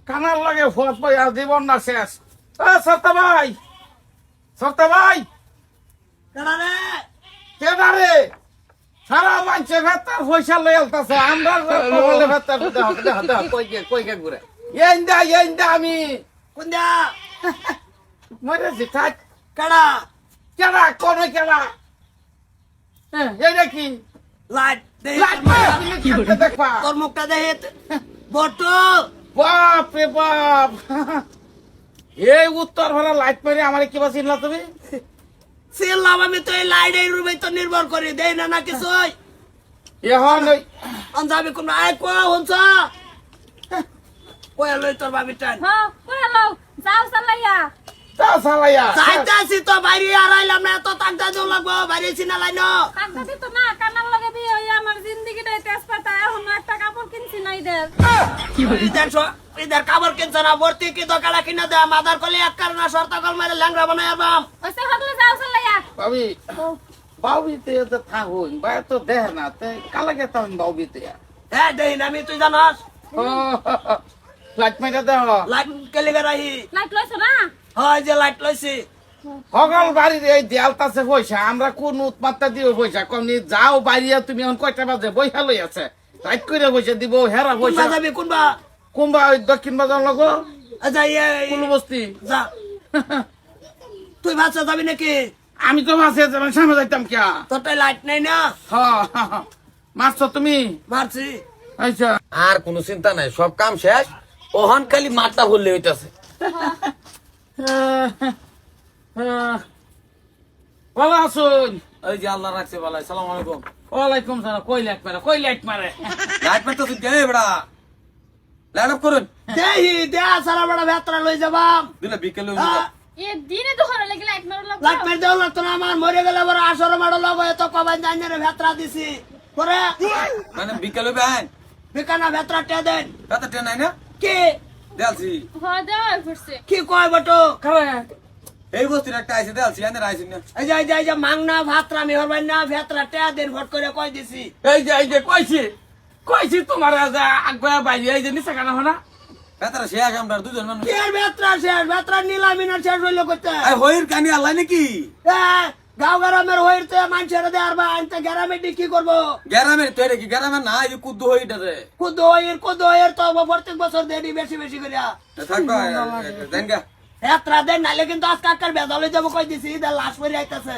কানার লাগে ফোন পাই আর জীবন না শেষ। সত্তা ভাই, সত্তা ভাই, কেডা রে? সারা মানুষে ভেতার পয়সা লই আলতাছে, আমরা কপালে ভেতার দেহ দেহ দেহ কই কে ঘুরে। এই আমি কোনটা মরেছি থাক। কাড়া কেডা কোন কেডা? এইটা কি? লাইট দেহি লাইট কি করে দেখবা? তোর মুখটা দেহি বটো বাপ রে বাপ, এই উত্তর ভাড়া লাইট মারি আমার কি বা চিনলা তুমি? সিলাম আমি তো এই লাইট এই রুমে তো নির্ভর করি দেই না না কিছু এখন ওই অঞ্জাবি কোন আই কো হনছ কই লই তোর বাবি টান হ্যাঁ হ্যালো যাও চালাইয়া তা সালাইয়া যাইতাছি তো বাইরে আরাইলাম না তো টাকা দিও লাগবো বাইরে চিনা লাইন টাকা দিত না কানার লগে বিয়ে হই আমার জিন্দেগিটা তেজপাতা এখন একটা কাপড় কিনছি না ঈদের ইদার কাপড় কিনছ না ভর্তি কি দোকানা কিনা দে মাদার কলি এক কারণা শর্ত কল মারে ল্যাংরা বানাই আবাম ওইসে হদলে যাও চালাইয়া বাবি বাবিতে তো থাকুন বাইরে তো দেহ না তে কালাকে তো বাবিতে হ্যাঁ দেই না আমি তুই জানাস লাইট মাইরা দেহ লাইট কেলিগে রাহি লাইট লইছো না হয় যে লাইট লইছি সকল বাড়ির এই দেয়ালতাছে পয়সা, আমরা কোন উৎপাত্তা দিব পয়সা কমনি? যাও বাইরিয়া তুমি এখন কয়টা বাজে বইসা লই আছে রাইট করে পয়সা দিব হেরা কোনবা পয়সা যাবি কোনবা কুম্বা ওই দক্ষিণ বাজার লগো আচ্ছা কুলু বস্তি। যা তুই ভাষা যাবি নাকি আমি তো মাসে যাবেন সামনে যাইতাম কিয়া। তোরটাই লাইট নাই না মারছ তুমি? মারছি আচ্ছা আর কোনো চিন্তা নাই, সব কাম শেষ। ওহন খালি মাথা ভরলে হইতাছে। ভালো আছুন? এই যে আল্লাহ রাখছে ভালো। আসসালামু আলাইকুম। ওয়ালাইকুম সালাম। কই লাইট মারে লাইট মারতে তুই কে বড়া? লাইট অফ করুন। দেহি দে সারা বড় ভেতরা লই যাবাম দিলে বিকেলে এ দিনে তো হরে লাগি লাইট মারো লাগবে লাইট মার দেও লাগতো না আমার মরে গেলে বড় আসর মাড়ো লগ এত কবাই জানিয়ে ভেতরা দিছি পরে মানে বিকেলে বেন বিকানা ভেতরা টে দেন কত ট্রেন নাই না কি দেলছি। হ্যাঁ দেওয়া পড়ছে কি কয় বটো এই বস্তির একটা আইছে দেলছি আনে আইছে না। এই যে মাংনা ভাতরা মেহর ভাই না ভেতরা টে দেন ভট করে কই দিছি এই যে কইছি তোমার আগুয়া বাইরে এই যে নিচে কানা হনা বেতারা শেষ আমরা দুজন মানুষ। কি আর ভেতরা শেষ ভেতরা নিলামি না শেষ হইলো করতে এই হইর কানি আল্লাহ নাকি? গাঁও গ্রামের হইতে মানুষের দে আর বা আনতে গ্রামে কি করবো গ্রামের তৈরি কি গ্রামের না এই কুদ্দু হইতাছে। কুদ হইর তো প্রত্যেক বছর দেনি বেশি বেশি করিয়া থাকবা দেনগা ভেতরা দেন নাইলে কিন্তু আজকে আকার বেজালে যাবো কই দিছি ইদা লাশ পরে আইতাছে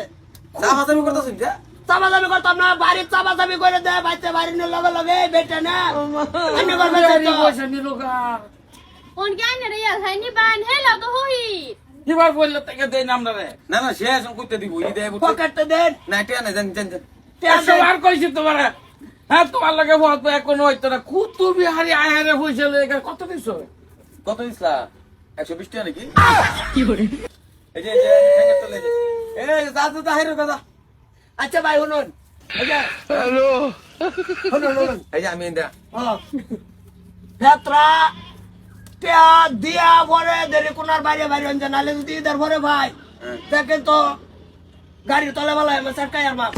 সাফা সাফি করতেছেন যে চাপাচাপি করতাম না বাড়ির চাপাচাপি করে দে বাইতে বাড়ির লগে লগে বেটে না এনে করবে তো। পয়সা নিল গা কোন জ্ঞান রে ইয়া খাইনি বান হেলা তো হই এবার বললে তাকে দেই নামরা রে না না শেষ করতে দিব ই দেব পকেটে দেন না টিয়া না জান জান একশো বার কইছি তোমার। হ্যাঁ তোমার লাগে বহুত এখন হইতো না কুতু বিহারি আয়ারে পয়সা লেগে কত দিছো? কত দিছলা? 120 টাকা নাকি? এই যে ঠেঙ্গা চলে যে এই দাদু তাহিরের কথা। আচ্ছা ভাই শুনুন এই যে শুনুন এই যে আমি ইন্দা ভেতরা টিয়া দিয়া পরে দেরি কোনার বাইরে বাইরে অঞ্জন নালে যদি ইদার পরে ভাই দেখেন তো গাড়ির তলে বেলা আমি সরকাই আর বাপ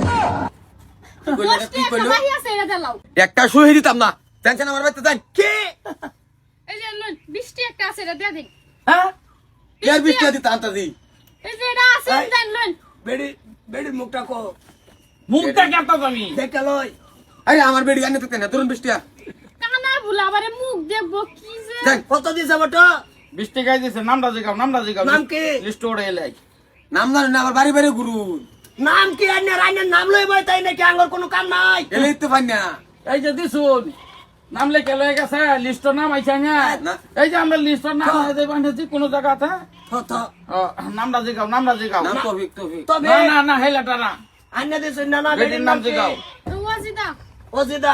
দশটি কি একটা কইলো? বাহি আছে এটা দাও একটা শুয়ে দিতাম না। টেনশন আমার বাইতে যান কি এই যে লন 20টি একটা আছে এটা দিয়ে দিন হ্যাঁ ইয়ার 20 টাকা দিতাম তা দি। এই যে এটা আছে দেন লন বেড়ি বেড়ির মুখটা কো মুখটা কেতা তুমি? দেখে লই আরে আমার বেডি আনতে তেনা ধরুন 20 টাকা কানা ভুলা আবার মুখ দেখবো কি যে যান। কত দিছে বটো 20 টাকা দিছে। নামটা জিগাও নাম কি? লিস্ট ওরে এলাই নাম জানেন না আবার বাড়ি বাড়ি ঘুরু নাম কি আইনে রাইনের নাম লই বই তাই নাকি আঙ্গর কোনো কাম নাই এলেই তো পাই না। এই যে দিছুন নাম লেখে লয়ে গেছে লিস্টর নাম আইছে না? না। এই যে আমরা লিস্টর নাম আছে বানছি কোন জায়গাতে থ নামটা জিগাও নাম তৌফিক তৌফিক। তবে না হেলাটা না আইনে দিছ না না বেটির নাম জিগাও। ওয়াজিদা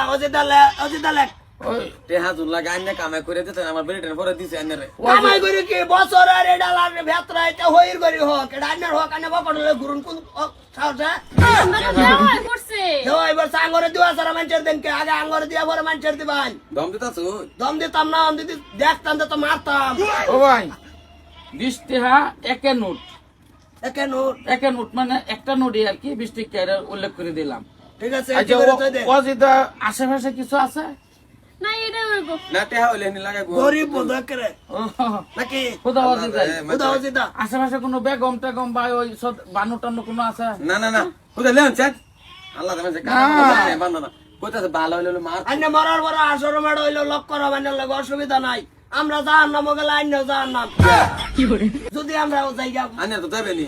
অজিদা লেখ ওই টেহা জুল্লা গাইনে কামে করে দিতে আমার বেডিটার পরে দিছে আনে রে। কামাই করি কি বছরের এটা লারে ভেতরা এটা হইর করি হোক এটা আইনের হোক আইনে বকড়লে ঘুরুন কোন সাহসা আমরা দেওয়া পড়ছে দেও এবার সাঙ্গরে দিবা সারা মানুষের দেনকে আগে আঙ্গরে দিয়া পরে মানুষের দিবান দম দিতাছ দম দিতাম না যদি দেখতাম তো মারতাম ও ভাই 20 টাকা একে নোট একে মানে একটা নোটই আর কি 20 টাকা উল্লেখ করে দিলাম। ঠিক আছে আচ্ছা কি করে তো দে ওয়াজিদা আশেপাশে কিছু আছে? না এটা হইব না টেহা হইলে নি লাগাই গরিব বোধ করে ও, নাকি কোথাও আছে যাই? কোথাও যেটা আশেপাশে কোনো বেগম টেগম বা ওই বানু টানু কোনো আছে? না না না কোথায় লেন চেক আল্লাহ দেবে যে কানা বান্দা না কোথায় ভালো হইলো মার আন্য মরার বড় আসর মেড় হইলো লক করা বানার লাগে অসুবিধা নাই আমরা যার নাম গেলে আন্য যার নাম যদি আমরা জায়গা আনে তো যাবে নি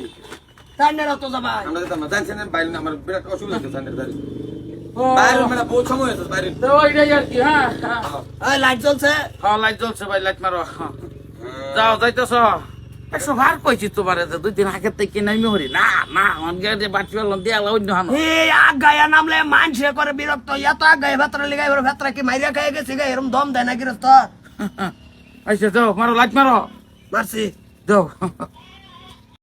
তাইনেরা তো যাবা আমরা যেতাম না জানছেন বাইরে আমার বিরাট অসুবিধা হচ্ছে সানের দাঁড়ি ও, বাইরে মানে বহুত সময় হয়েছে বাইরে তো ওইটাই আর কি, হ্যাঁ, হ্যাঁ। এই লাইট জ্বলছে লাইট জ্বলছে ভাই, লাইট মারো, হ্যাঁ। যাও যাইতেছ 100 বার কইছি তোমারে যে 2 দিন আগে থেকে নাইমে হরি না না অনগে যে বাটি বললাম দিয়া অন্য হানো এই আগায়া নামলে মানসে করে বিরক্ত এত আগায় ভেতরে লিগাই ওর ভেতরে কি মাইরা খাই গেছে গা এরম দম দেয় না গিরস্ত আচ্ছা যাও মারো, লাইট মারো, মারছি যাও।